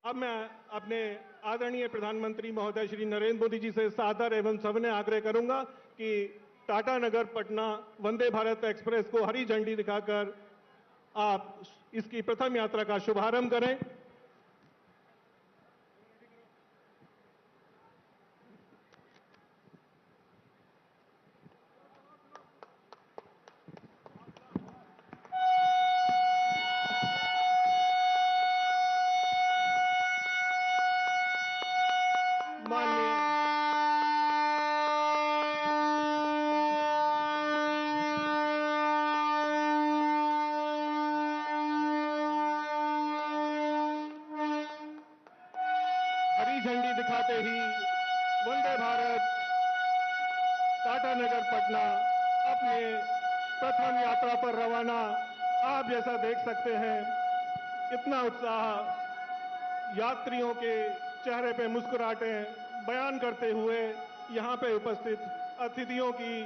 अब मैं अपने आदरणीय प्रधानमंत्री महोदय श्री नरेंद्र मोदी जी से सादर एवं सविनय आग्रह करूंगा कि टाटा नगर पटना वंदे भारत एक्सप्रेस को हरी झंडी दिखाकर आप इसकी प्रथम यात्रा का शुभारंभ करें। हरी झंडी दिखाते ही वंदे भारत टाटा नगर पटना अपने प्रथम यात्रा पर रवाना। आप जैसा देख सकते हैं कितना उत्साह, यात्रियों के चेहरे पे मुस्कुराहटें बयान करते हुए यहाँ पे उपस्थित अतिथियों की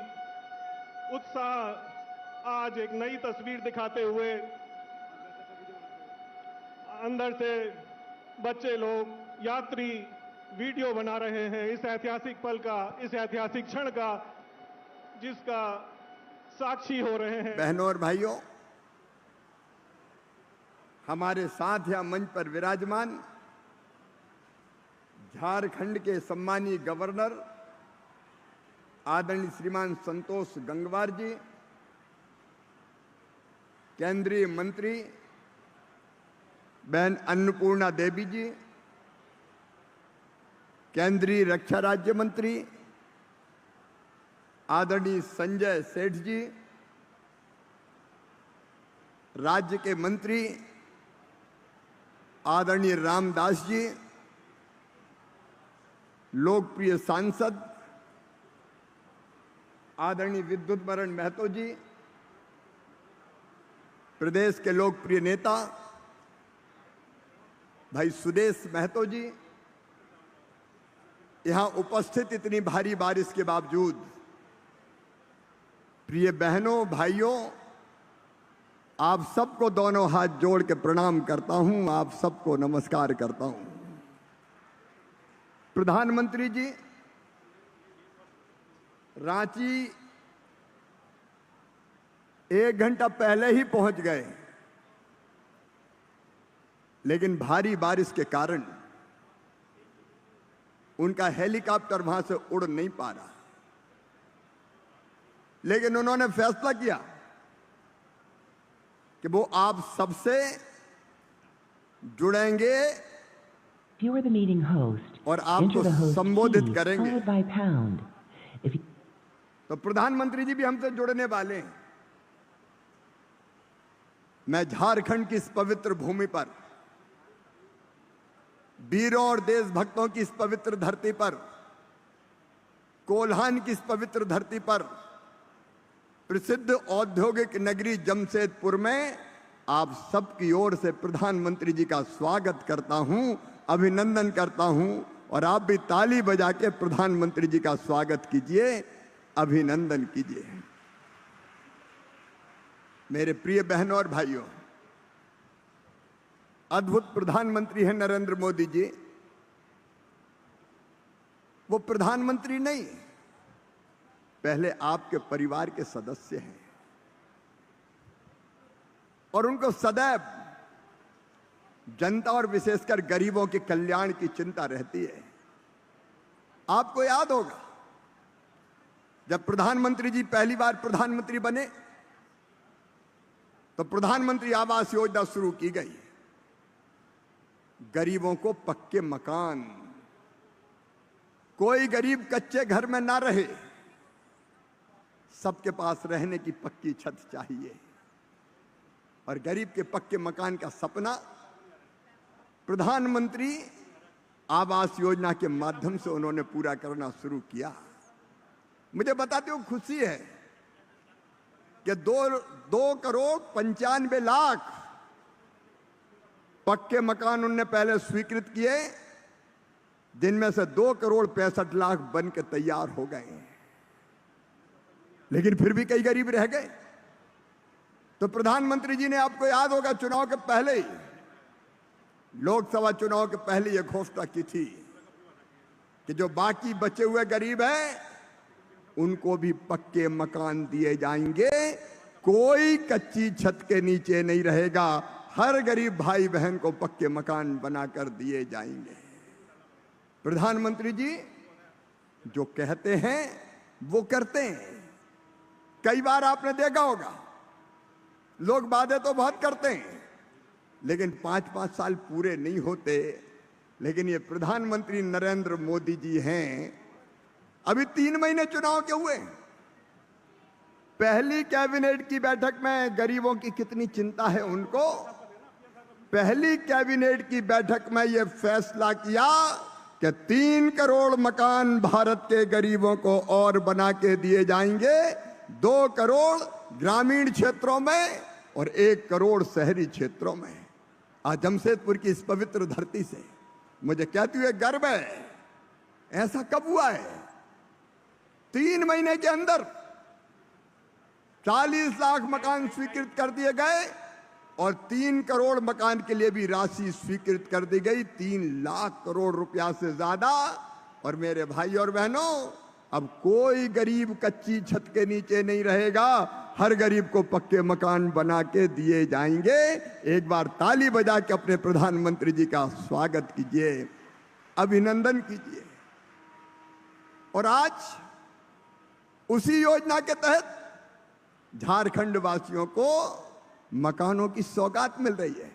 उत्साह आज एक नई तस्वीर दिखाते हुए अंदर से बच्चे लोग, यात्री वीडियो बना रहे हैं इस ऐतिहासिक पल का, इस ऐतिहासिक क्षण का जिसका साक्षी हो रहे हैं। बहनों और भाइयों, हमारे साथ या मंच पर विराजमान झारखंड के सम्मानीय गवर्नर आदरणीय श्रीमान संतोष गंगवार जी, केंद्रीय मंत्री बहन अन्नपूर्णा देवी जी, केंद्रीय रक्षा राज्य मंत्री आदरणीय संजय सेठ जी, राज्य के मंत्री आदरणीय रामदास जी, लोकप्रिय सांसद आदरणीय विद्युत महतो जी, प्रदेश के लोकप्रिय नेता भाई सुदेश महतो जी, यहां उपस्थित इतनी भारी बारिश के बावजूद प्रिय बहनों भाइयों, आप सबको दोनों हाथ जोड़ के प्रणाम करता हूं, आप सबको नमस्कार करता हूं। प्रधानमंत्री जी रांची 1 घंटा पहले ही पहुंच गए, लेकिन भारी बारिश के कारण उनका हेलीकॉप्टर वहां से उड़ नहीं पा रहा। लेकिन उन्होंने फैसला किया कि वो आप सबसे जुड़ेंगे और आपको संबोधित करेंगे। तो प्रधानमंत्री जी भी हमसे जुड़ने वाले हैं। मैं झारखंड की इस पवित्र भूमि पर, वीरों और देशभक्तों की इस पवित्र धरती पर, कोल्हान की इस पवित्र धरती पर, प्रसिद्ध औद्योगिक नगरी जमशेदपुर में आप सबकी ओर से प्रधानमंत्री जी का स्वागत करता हूं, अभिनंदन करता हूं। और आप भी ताली बजा के प्रधानमंत्री जी का स्वागत कीजिए, अभिनंदन कीजिए। मेरे प्रिय बहनों और भाइयों, अद्भुत प्रधानमंत्री हैं नरेंद्र मोदी जी। वो प्रधानमंत्री नहीं, पहले आपके परिवार के सदस्य हैं और उनको सदैव जनता और विशेषकर गरीबों के कल्याण की चिंता रहती है। आपको याद होगा जब प्रधानमंत्री जी पहली बार प्रधानमंत्री बने तो प्रधानमंत्री आवास योजना शुरू की गई। गरीबों को पक्के मकान, कोई गरीब कच्चे घर में ना रहे, सबके पास रहने की पक्की छत चाहिए। और गरीब के पक्के मकान का सपना प्रधानमंत्री आवास योजना के माध्यम से उन्होंने पूरा करना शुरू किया। मुझे बताते हो खुशी है कि 2,95,00,000 पक्के मकान उन्होंने पहले स्वीकृत किए, जिनमें से 2,65,00,000 बन के तैयार हो गए। लेकिन फिर भी कई गरीब रह गए। तो प्रधानमंत्री जी ने, आपको याद होगा, चुनाव के पहले ही लोकसभा चुनाव के पहले यह घोषणा की थी कि जो बाकी बचे हुए गरीब हैं उनको भी पक्के मकान दिए जाएंगे, कोई कच्ची छत के नीचे नहीं रहेगा, हर गरीब भाई बहन को पक्के मकान बनाकर दिए जाएंगे। प्रधानमंत्री जी जो कहते हैं वो करते हैं। कई बार आपने देखा होगा लोग वादे तो बहुत करते हैं लेकिन 5-5 साल पूरे नहीं होते। लेकिन ये प्रधानमंत्री नरेंद्र मोदी जी हैं, अभी 3 महीने चुनाव के हुए, पहली कैबिनेट की बैठक में गरीबों की कितनी चिंता है उनको। पहली कैबिनेट की बैठक में यह फैसला किया कि 3 करोड़ मकान भारत के गरीबों को और बना के दिए जाएंगे, 2 करोड़ ग्रामीण क्षेत्रों में और 1 करोड़ शहरी क्षेत्रों में। आज जमशेदपुर की इस पवित्र धरती से मुझे कहते हुए गर्व है, ऐसा कब हुआ है? 3 महीने के अंदर 40 लाख मकान स्वीकृत कर दिए गए और 3 करोड़ मकान के लिए भी राशि स्वीकृत कर दी गई, 3 लाख करोड़ रुपया से ज्यादा। और मेरे भाई और बहनों, अब कोई गरीब कच्ची छत के नीचे नहीं रहेगा, हर गरीब को पक्के मकान बना के दिए जाएंगे। एक बार ताली बजा के अपने प्रधानमंत्री जी का स्वागत कीजिए, अभिनंदन कीजिए। और आज उसी योजना के तहत झारखंड वासियों को मकानों की सौगात मिल रही है।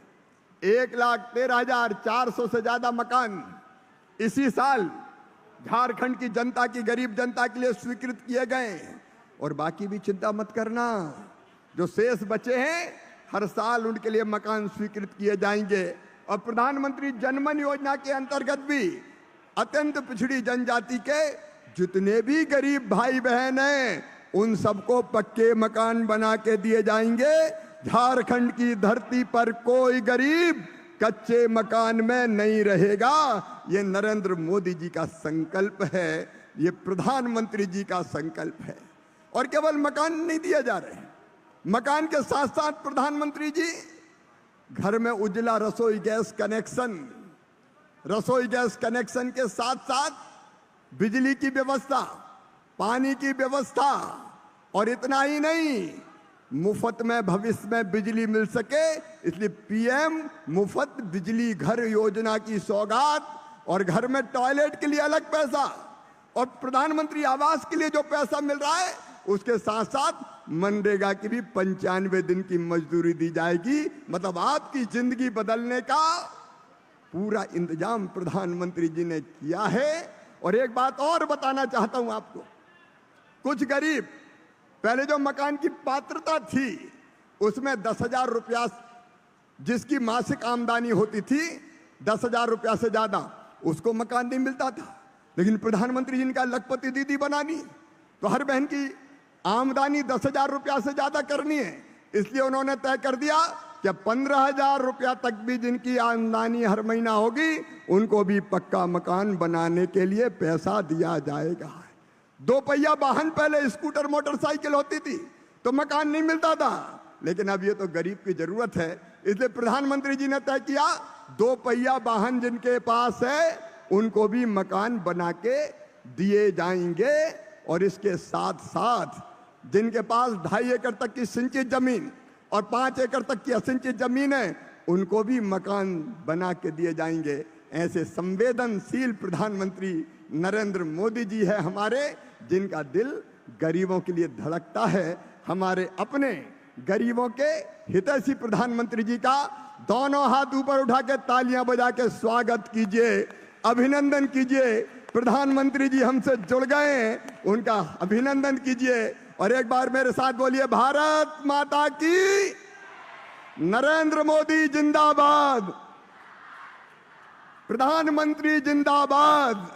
1,13,400 से ज्यादा मकान इसी साल झारखंड की जनता की, गरीब जनता के लिए स्वीकृत किए गए। और बाकी भी चिंता मत करना, जो शेष बचे हैं हर साल उनके लिए मकान स्वीकृत किए जाएंगे। और प्रधानमंत्री जनमन योजना के अंतर्गत भी अत्यंत पिछड़ी जनजाति के जितने भी गरीब भाई बहन हैं उन सबको पक्के मकान बना के दिए जाएंगे। झारखंड की धरती पर कोई गरीब कच्चे मकान में नहीं रहेगा। ये नरेंद्र मोदी जी का संकल्प है, ये प्रधानमंत्री जी का संकल्प है। और केवल मकान नहीं दिए जा रहे, मकान के साथ साथ प्रधानमंत्री जी घर में उज्ज्वला रसोई गैस कनेक्शन के साथ साथ बिजली की व्यवस्था, पानी की व्यवस्था, और इतना ही नहीं, मुफ्त में भविष्य में बिजली मिल सके इसलिए पीएम मुफ्त बिजली घर योजना की सौगात, और घर में टॉयलेट के लिए अलग पैसा, और प्रधानमंत्री आवास के लिए जो पैसा मिल रहा है उसके साथ साथ मनरेगा की भी 95 दिन की मजदूरी दी जाएगी। मतलब आपकी जिंदगी बदलने का पूरा इंतजाम प्रधानमंत्री जी ने किया है। और एक बात और बताना चाहता हूं आपको, कुछ गरीब पहले जो मकान की पात्रता थी उसमें 10,000 रुपया जिसकी मासिक आमदनी होती थी 10,000 रुपया से ज्यादा उसको मकान नहीं मिलता था। लेकिन प्रधानमंत्री जी ने कहा लखपति दीदी बनानी तो हर बहन की आमदनी 10,000 रुपया से ज्यादा करनी है, इसलिए उन्होंने तय कर दिया कि 15,000 रुपया तक भी जिनकी आमदनी हर महीना होगी उनको भी पक्का मकान बनाने के लिए पैसा दिया जाएगा। 2 पहिया वाहन पहले स्कूटर मोटरसाइकिल होती थी तो मकान नहीं मिलता था, लेकिन अब ये तो गरीब की जरूरत है, इसलिए प्रधानमंत्री जी ने तय किया 2 पहिया वाहन जिनके पास है उनको भी मकान बना के दिए जाएंगे। और इसके साथ साथ जिनके पास 2.5 एकड़ तक की सिंचित जमीन और 5 एकड़ तक की असिंचित जमीन है उनको भी मकान बना के दिए जाएंगे। ऐसे संवेदनशील प्रधानमंत्री नरेंद्र मोदी जी है हमारे, जिनका दिल गरीबों के लिए धड़कता है। हमारे अपने गरीबों के हितैषी प्रधानमंत्री जी का दोनों हाथ ऊपर उठा के तालियां बजा के स्वागत कीजिए, अभिनंदन कीजिए। प्रधानमंत्री जी हमसे जुड़ गए हैं, उनका अभिनंदन कीजिए। और एक बार मेरे साथ बोलिए, भारत माता की, नरेंद्र मोदी जिंदाबाद, प्रधानमंत्री जिंदाबाद।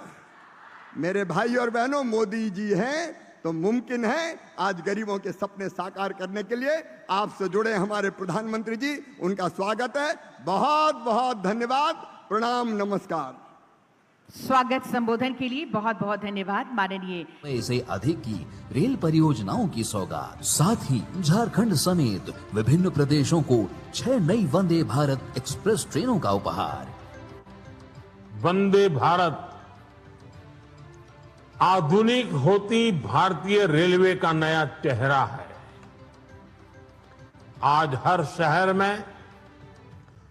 मेरे भाई और बहनों, मोदी जी हैं तो मुमकिन है आज गरीबों के सपने साकार करने के लिए आपसे जुड़े हमारे प्रधानमंत्री जी, उनका स्वागत है। बहुत बहुत धन्यवाद, प्रणाम, नमस्कार। स्वागत संबोधन के लिए बहुत बहुत धन्यवाद माननीय। से अधिक की रेल परियोजनाओं की सौगात, साथ ही झारखंड समेत विभिन्न प्रदेशों को 6 नई वंदे भारत एक्सप्रेस ट्रेनों का उपहार। वंदे भारत आधुनिक होती भारतीय रेलवे का नया चेहरा है। आज हर शहर में,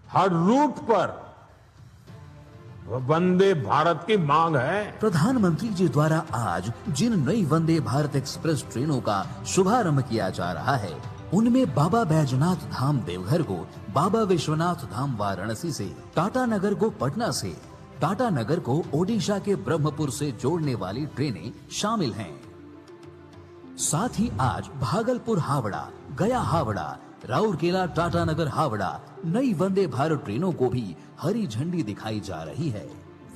हर रूट पर वंदे भारत की मांग है। प्रधानमंत्री जी द्वारा आज जिन नई वंदे भारत एक्सप्रेस ट्रेनों का शुभारंभ किया जा रहा है, उनमें बाबा बैजनाथ धाम देवघर को बाबा विश्वनाथ धाम वाराणसी से, टाटा नगर को पटना से, टाटा नगर को ओडिशा के ब्रह्मपुर से जोड़ने वाली ट्रेनें शामिल हैं। साथ ही आज भागलपुर हावड़ा, गया हावड़ा, राउरकेला टाटा नगर हावड़ा नई वंदे भारत ट्रेनों को भी हरी झंडी दिखाई जा रही है।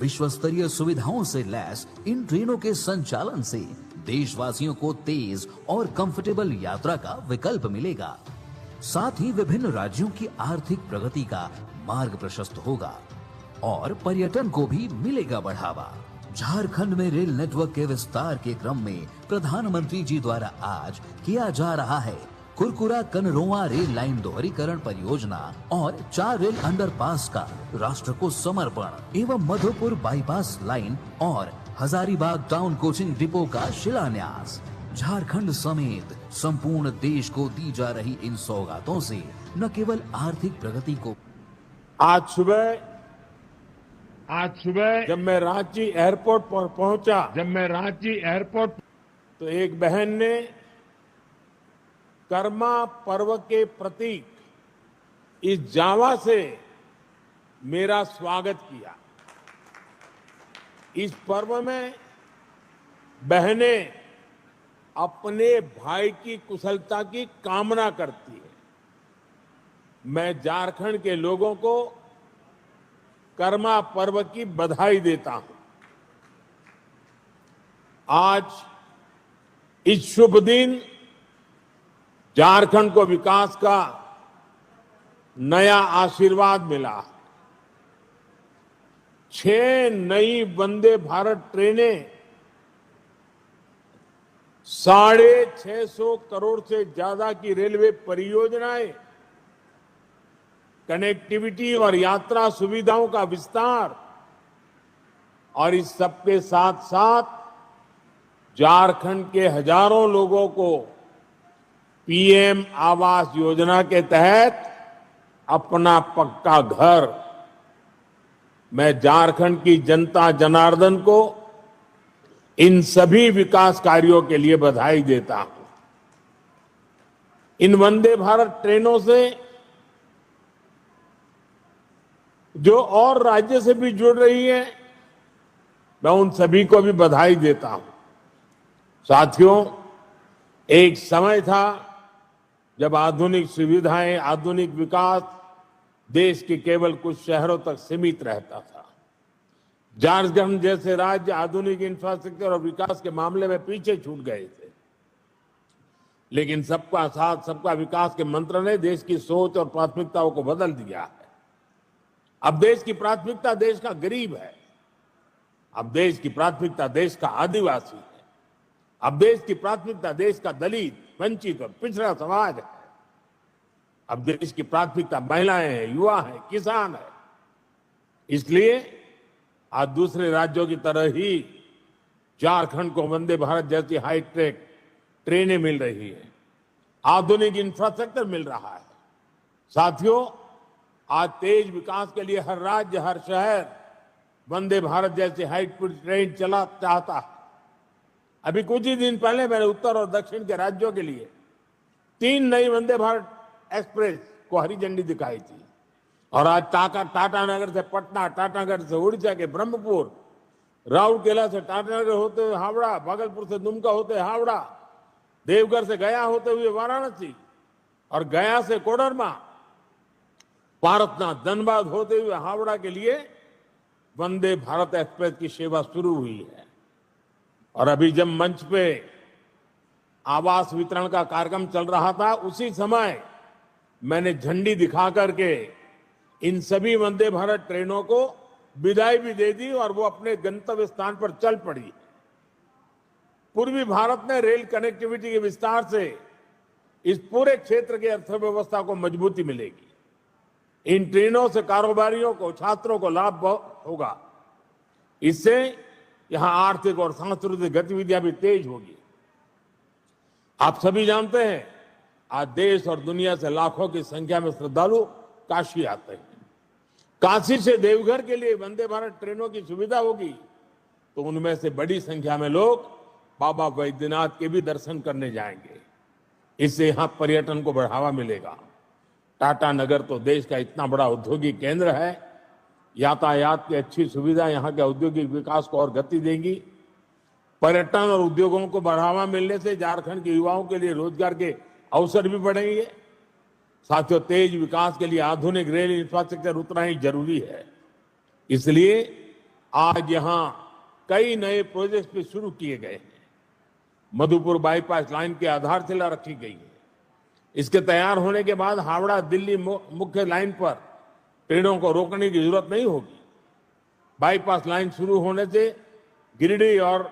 विश्व स्तरीय सुविधाओं से लैस इन ट्रेनों के संचालन से देशवासियों को तेज और कंफर्टेबल यात्रा का विकल्प मिलेगा। साथ ही विभिन्न राज्यों की आर्थिक प्रगति का मार्ग प्रशस्त होगा और पर्यटन को भी मिलेगा बढ़ावा। झारखंड में रेल नेटवर्क के विस्तार के क्रम में प्रधानमंत्री जी द्वारा आज किया जा रहा है कुरकुरा कनरोआ रेल लाइन दोहरीकरण परियोजना और 4 रेल अंडरपास का राष्ट्र को समर्पण एवं मधुपुर बाईपास लाइन और हजारीबाग टाउन कोचिंग डिपो का शिलान्यास। झारखंड समेत संपूर्ण देश को दी जा रही इन सौगातों से न केवल आर्थिक प्रगति को। आज सुबह जब मैं रांची एयरपोर्ट पर पहुंचा, तो एक बहन ने कर्मा पर्व के प्रतीक इस जावा से मेरा स्वागत किया। इस पर्व में बहनें अपने भाई की कुशलता की कामना करती है। मैं झारखंड के लोगों को कर्मा पर्व की बधाई देता हूं। आज इस शुभ दिन झारखंड को विकास का नया आशीर्वाद मिला। 6 नई वंदे भारत ट्रेनें 650 करोड़ से ज्यादा की रेलवे परियोजनाएं, कनेक्टिविटी और यात्रा सुविधाओं का विस्तार और इस सबके साथ साथ झारखंड के हजारों लोगों को पीएम आवास योजना के तहत अपना पक्का घर। मैं झारखंड की जनता जनार्दन को इन सभी विकास कार्यों के लिए बधाई देता हूं। इन वंदे भारत ट्रेनों से जो और राज्य से भी जुड़ रही है, मैं उन सभी को भी बधाई देता हूं। साथियों, एक समय था जब आधुनिक सुविधाएं, आधुनिक विकास देश के केवल कुछ शहरों तक सीमित रहता था। झारखंड जैसे राज्य आधुनिक इंफ्रास्ट्रक्चर और विकास के मामले में पीछे छूट गए थे, लेकिन सबका साथ सबका विकास के मंत्र ने देश की सोच और प्राथमिकताओं को बदल दिया है। अब देश की प्राथमिकता देश का गरीब है। अब देश की प्राथमिकता देश का आदिवासी है। अब देश की प्राथमिकता देश का दलित, वंचित और पिछड़ा समाज है। अब देश की प्राथमिकता महिलाएं हैं, युवा हैं, किसान है। इसलिए आज दूसरे राज्यों की तरह ही झारखंड को वंदे भारत जैसी हाईटेक ट्रेनें मिल रही है, आधुनिक इंफ्रास्ट्रक्चर मिल रहा है। साथियों, आज तेज विकास के लिए हर राज्य, हर शहर वंदे भारत जैसी हाईटेक ट्रेन चला चाहता है। अभी कुछ ही दिन पहले मैंने उत्तर और दक्षिण के राज्यों के लिए 3 नई वंदे भारत एक्सप्रेस को हरी झंडी दिखाई थी। और आज टाटा नगर से पटना, टाटा नगर से उड़ीसा के ब्रह्मपुर, राउरकेला से टाटा नगर होते हुए हावड़ा, भागलपुर से दुमका होते हुए हावड़ा, देवघर से गया होते हुए वाराणसी और गया से कोडरमा, पारसनाथ, धनबाद होते हुए हावड़ा के लिए वंदे भारत एक्सप्रेस की सेवा शुरू हुई है। और अभी जब मंच पे आवास वितरण का कार्यक्रम चल रहा था, उसी समय मैंने झंडी दिखा करके इन सभी वंदे भारत ट्रेनों को विदाई भी दे दी और वो अपने गंतव्य स्थान पर चल पड़ी। पूर्वी भारत में रेल कनेक्टिविटी के विस्तार से इस पूरे क्षेत्र की अर्थव्यवस्था को मजबूती मिलेगी। इन ट्रेनों से कारोबारियों को, छात्रों को लाभ होगा। इससे यहां आर्थिक और सांस्कृतिक गतिविधियां भी तेज होगी। आप सभी जानते हैं आज देश और दुनिया से लाखों की संख्या में श्रद्धालु काशी आते हैं। काशी से देवघर के लिए वंदे भारत ट्रेनों की सुविधा होगी तो उनमें से बड़ी संख्या में लोग बाबा वैद्यनाथ के भी दर्शन करने जाएंगे। इससे यहां पर्यटन को बढ़ावा मिलेगा। टाटा नगर तो देश का इतना बड़ा औद्योगिक केंद्र है। यातायात की अच्छी सुविधा यहां के औद्योगिक विकास को और गति देगी। पर्यटन और उद्योगों को बढ़ावा मिलने से झारखंड के युवाओं के लिए रोजगार के अवसर भी बढ़ेंगे। साथियों, तेज विकास के लिए आधुनिक रेल इंफ्रास्ट्रक्चर उतना ही जरूरी है। इसलिए आज यहां कई नए प्रोजेक्ट भी शुरू किए गए हैं। मधुपुर बाईपास लाइन की आधारशिला रखी गई है। इसके तैयार होने के बाद हावड़ा दिल्ली मुख्य लाइन पर ट्रेनों को रोकने की जरूरत नहीं होगी। बाईपास लाइन शुरू होने से गिरिडीह और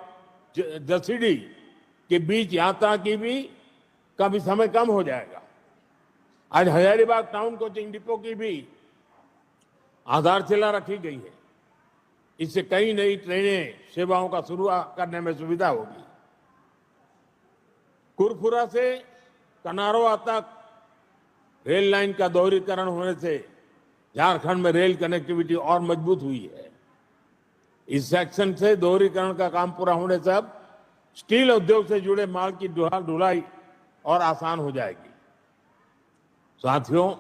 जसीडीह के बीच यात्रा की भी काफी समय कम हो जाएगा। आज हजारीबाग टाउन कोचिंग डिपो की भी आधारशिला रखी गई है। इससे कई नई ट्रेनें सेवाओं का शुरू करने में सुविधा होगी। कुरफुरा से कनारवा तक रेल लाइन का दोहरीकरण होने से झारखंड में रेल कनेक्टिविटी और मजबूत हुई है। इस सेक्शन से दोहरीकरण का काम पूरा होने से अब स्टील उद्योग से जुड़े माल की ढुलाई और आसान हो जाएगी। साथियों,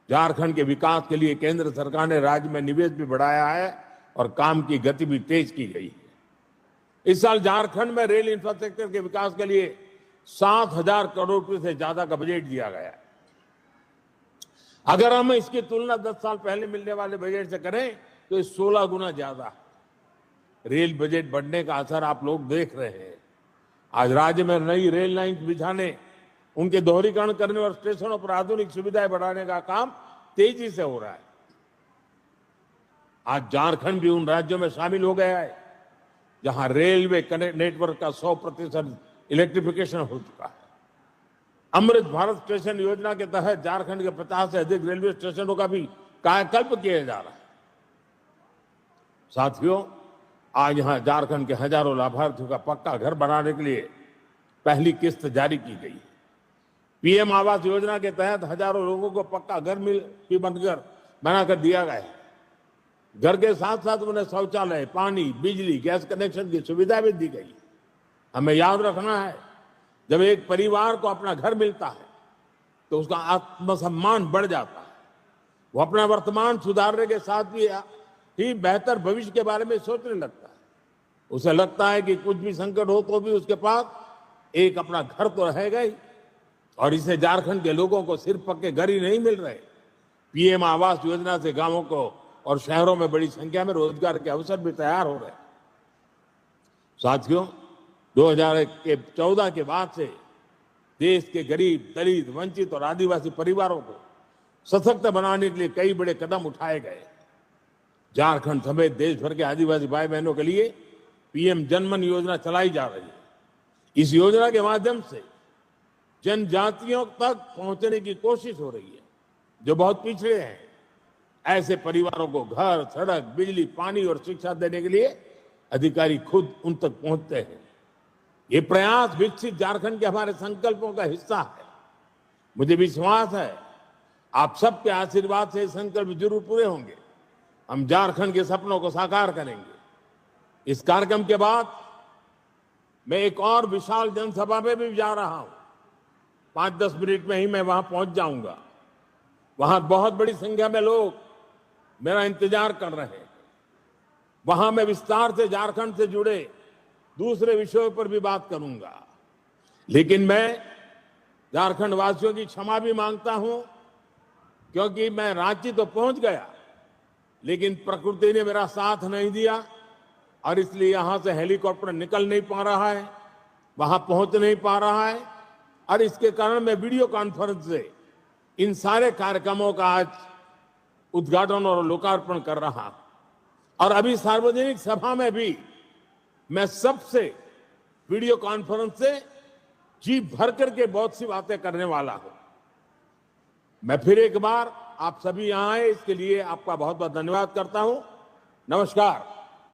झारखंड के विकास के लिए केंद्र सरकार ने राज्य में निवेश भी बढ़ाया है और काम की गति भी तेज की गई है। इस साल झारखंड में रेल इंफ्रास्ट्रक्चर के विकास के लिए 7,000 करोड़ रुपए से ज्यादा का बजट दिया गया है। अगर हम इसकी तुलना 10 साल पहले मिलने वाले बजट से करें तो ये 16 गुना ज्यादा है। रेल बजट बढ़ने का असर आप लोग देख रहे हैं। आज राज्य में नई रेल लाइन बिछाने, उनके दोहरीकरण करने और स्टेशनों पर आधुनिक सुविधाएं बढ़ाने का काम तेजी से हो रहा है। आज झारखंड भी उन राज्यों में शामिल हो गया है जहां रेलवे नेटवर्क का 100% इलेक्ट्रिफिकेशन हो चुका है। अमृत भारत स्टेशन योजना के तहत झारखंड के 50 से अधिक रेलवे स्टेशनों का भी कायाकल्प किया जा रहा है। साथियों, आज यहां झारखंड के हजारों लाभार्थियों का पक्का घर बनाने के लिए पहली किस्त जारी की गई है। पीएम आवास योजना के तहत हजारों लोगों को पक्का घर बनाकर दिया गया है। घर के साथ साथ उन्हें शौचालय, पानी, बिजली, गैस कनेक्शन की सुविधा भी दी गई। हमें याद रखना है, जब एक परिवार को अपना घर मिलता है तो उसका आत्मसम्मान बढ़ जाता है। वो अपना वर्तमान सुधारने के साथ ही बेहतर भविष्य के बारे में सोचने लगता है। उसे लगता है कि कुछ भी संकट हो तो भी उसके पास एक अपना घर तो रहेगा ही। और इससे झारखंड के लोगों को सिर्फ पक्के घर ही नहीं मिल रहे, पीएम आवास योजना से गांवों को और शहरों में बड़ी संख्या में रोजगार के अवसर भी तैयार हो रहे हैं। साथियों, 2014 के बाद से देश के गरीब, दलित, वंचित और आदिवासी परिवारों को सशक्त बनाने के लिए कई बड़े कदम उठाए गए। झारखंड समेत देश भर के आदिवासी भाई बहनों के लिए पीएम जनमन योजना चलाई जा रही है। इस योजना के माध्यम से जनजातियों तक पहुंचने की कोशिश हो रही है जो बहुत पिछड़े हैं। ऐसे परिवारों को घर, सड़क, बिजली, पानी और शिक्षा देने के लिए अधिकारी खुद उन तक पहुंचते हैं। ये प्रयास विकसित झारखंड के हमारे संकल्पों का हिस्सा है। मुझे विश्वास है आप सबके आशीर्वाद से संकल्प जरूर पूरे होंगे। हम झारखंड के सपनों को साकार करेंगे। इस कार्यक्रम के बाद मैं एक और विशाल जनसभा में भी जा रहा हूं। 5-10 मिनट में ही मैं वहां पहुंच जाऊंगा। वहां बहुत बड़ी संख्या में लोग मेरा इंतजार कर रहे हैं। वहां मैं विस्तार से झारखंड से जुड़े दूसरे विषयों पर भी बात करूंगा। लेकिन मैं झारखंड वासियों की क्षमा भी मांगता हूं, क्योंकि मैं रांची तो पहुंच गया लेकिन प्रकृति ने मेरा साथ नहीं दिया और इसलिए यहां से हेलीकॉप्टर निकल नहीं पा रहा है, वहां पहुंच नहीं पा रहा है। और इसके कारण मैं वीडियो कॉन्फ्रेंस से इन सारे कार्यक्रमों का आज उद्घाटन और लोकार्पण कर रहा हूं। और अभी सार्वजनिक सभा में भी मैं सबसे वीडियो कॉन्फ्रेंस से जी भर करके बहुत सी बातें करने वाला हूं। मैं फिर एक बार आप सभी यहां आए इसके लिए आपका बहुत बहुत धन्यवाद करता हूं। नमस्कार।